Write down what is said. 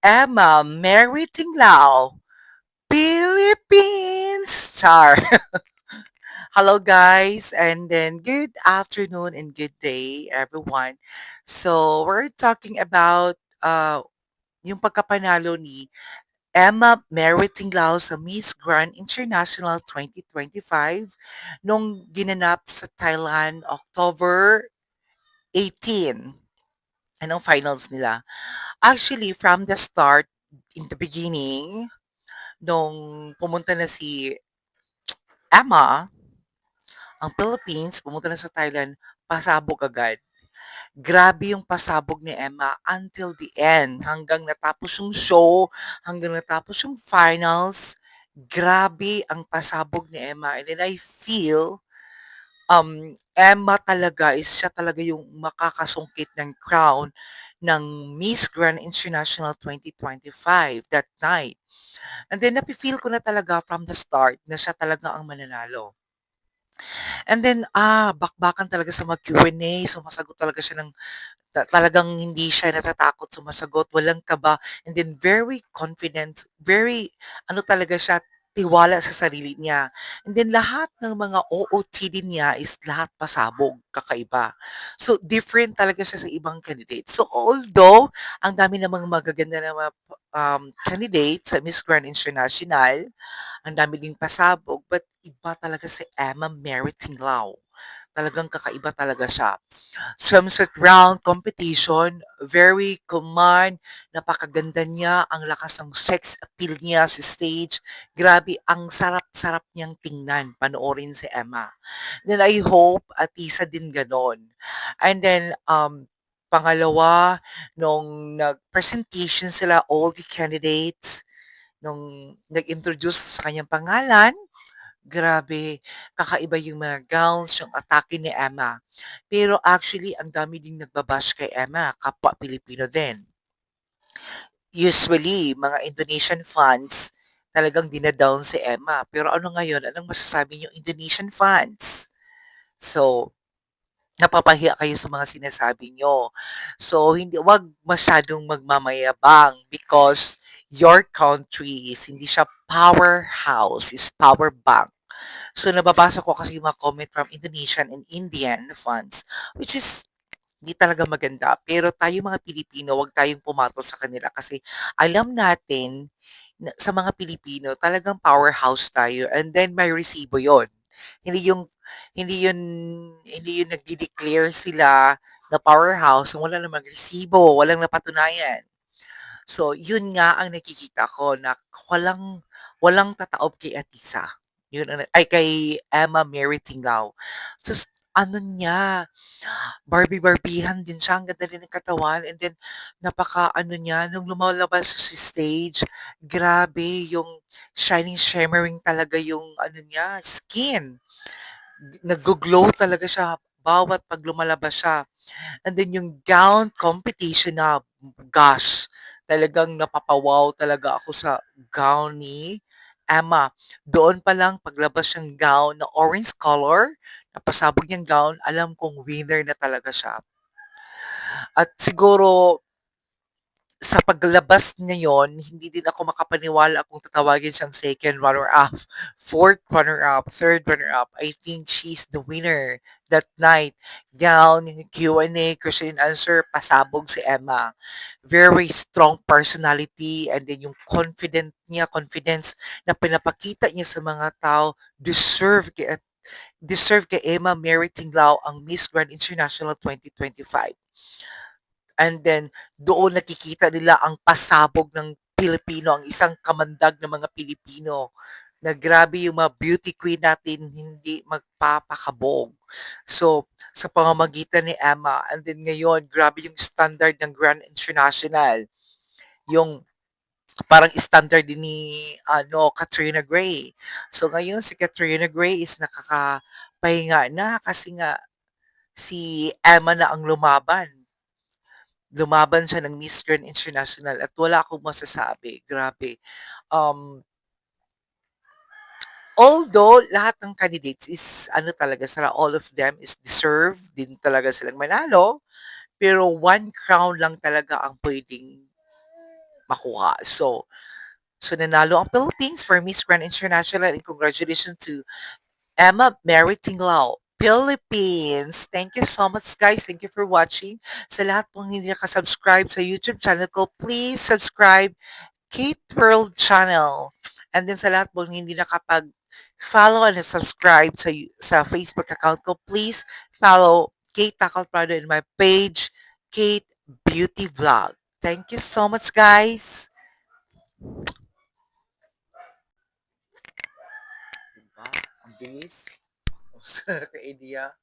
Emma Mary Tinglao, Philippines! Char. Hello, guys, and then good afternoon and good day, everyone. So, we're talking about yung pagkapanalo ni Emma Mary Tinglao sa Miss Grand International 2025 nung ginanap sa Thailand October 18. Anong finals nila? Actually, from the start, in the beginning, nung pumunta na si Emma, ang Philippines, pumunta na sa Thailand, pasabog agad. Grabe yung pasabog ni Emma until the end. Hanggang natapos yung show, hanggang natapos yung finals, grabe ang pasabog ni Emma. And then I feel, Emma talaga is siya talaga yung makakasungkit ng crown ng Miss Grand International 2025 that night. And then napi-feel ko na talaga from the start na siya talaga ang mananalo. And then, bakbakan talaga sa mga Q&A, sumasagot talaga siya ng talagang hindi siya natatakot sumasagot, walang kaba, and then very confident, very ano talaga siya, tiwala sa sarili niya. And then lahat ng mga OOTD niya is lahat pasabog, kakaiba. So different talaga siya sa ibang candidates. So although ang dami namang magaganda na mga candidates sa Miss Grand International, ang dami ding pasabog, but iba talaga si Emma Mary Tinglao. Talagang kakaiba talaga siya. Swimsuit round competition, very command, napakaganda niya, ang lakas ng sex appeal niya sa stage. Grabe, ang sarap-sarap niyang tingnan, panoorin si Emma. Then I hope at isa din ganon. And then, pangalawa, nung nag-presentation sila, all the candidates, nung nag-introduce sa kanyang pangalan, grabe, kakaiba yung mga gowns, yung atake ni Emma. Pero actually, ang dami ding nagbabash kay Emma, kapwa Pilipino din. Usually, mga Indonesian fans, talagang dinadown si Emma. Pero ano ngayon, anong masasabi niyo Indonesian fans? So, napapahiya kayo sa mga sinasabi nyo. So, wag masyadong magmamayabang because your country is hindi siya powerhouse, is power bank. So, nababasa ko kasi yung mga comment from Indonesian and Indian fans, which is hindi talaga maganda. Pero tayo mga Pilipino, wag tayong pumatol sa kanila kasi alam natin sa mga Pilipino, talagang powerhouse tayo and then may resibo yon. Hindi yung hindi yun hindi yun nagde-declare sila na powerhouse kung wala namang resibo, walang napatunayan. So, yun nga ang nakikita ko na walang walang tataob kay Atisa. Yun ang ay kay Emma Mary Tinglao. Sus ano niya, Barbie-Barbihan din siya, ang ganda din ng katawan and then napaka-ano niya, nung lumalabas sa stage, grabe yung shining, shimmering talaga yung ano niya, skin. Naggo-glow talaga siya bawat 'pag lumalabas siya. And then yung gown competition na, gosh, talagang napapa-wow talaga ako sa gown ni Emma. Doon pa lang paglabas niyang gown na orange color, napasabog niyang gown, alam kong winner na talaga siya. At siguro sa paglabas niya yon, hindi din ako makapaniwala kung tatawagin siyang second runner-up, fourth runner-up, third runner-up. I think she's the winner that night. Gown, yung Q&A, question and answer, pasabog si Emma. Very strong personality and then yung confidence na pinapakita niya sa mga tao, deserve kay Emma Mary Tinglao ang Miss Grand International 2025. And then doon nakikita nila ang pasabog ng Pilipino, ang isang kamandag ng mga Pilipino na grabe yung mga beauty queen natin hindi magpapakabog. So, sa pamamagitan ni Emma, and then ngayon, grabe yung standard ng Grand International. Yung parang standard din ni Katrina Gray. So ngayon si Katrina Gray is nakakapahinga na kasi nga si Emma na ang lumaban. Lumaban siya ng Miss Grand International at wala akong masasabi, grabe. Um, Although lahat ng candidates is ano talaga sila, all of them is deserve din talaga silang manalo, pero one crown lang talaga ang puwedeng makuha. So nanalo ang Philippines for Miss Grand International, and congratulations to Emma Mary Tinglao, Philippines. Thank you so much, guys. Thank you for watching. Sa lahat pong hindi nakasubscribe sa YouTube channel ko, please subscribe Kate World Channel. And then sa lahat pong hindi nakapag-follow and subscribe sa Facebook account ko, please follow Kate Tacal Prado in my page, Kate Beauty Vlog. Thank you so much, guys. Diba? Ang bilis. Ka-idea.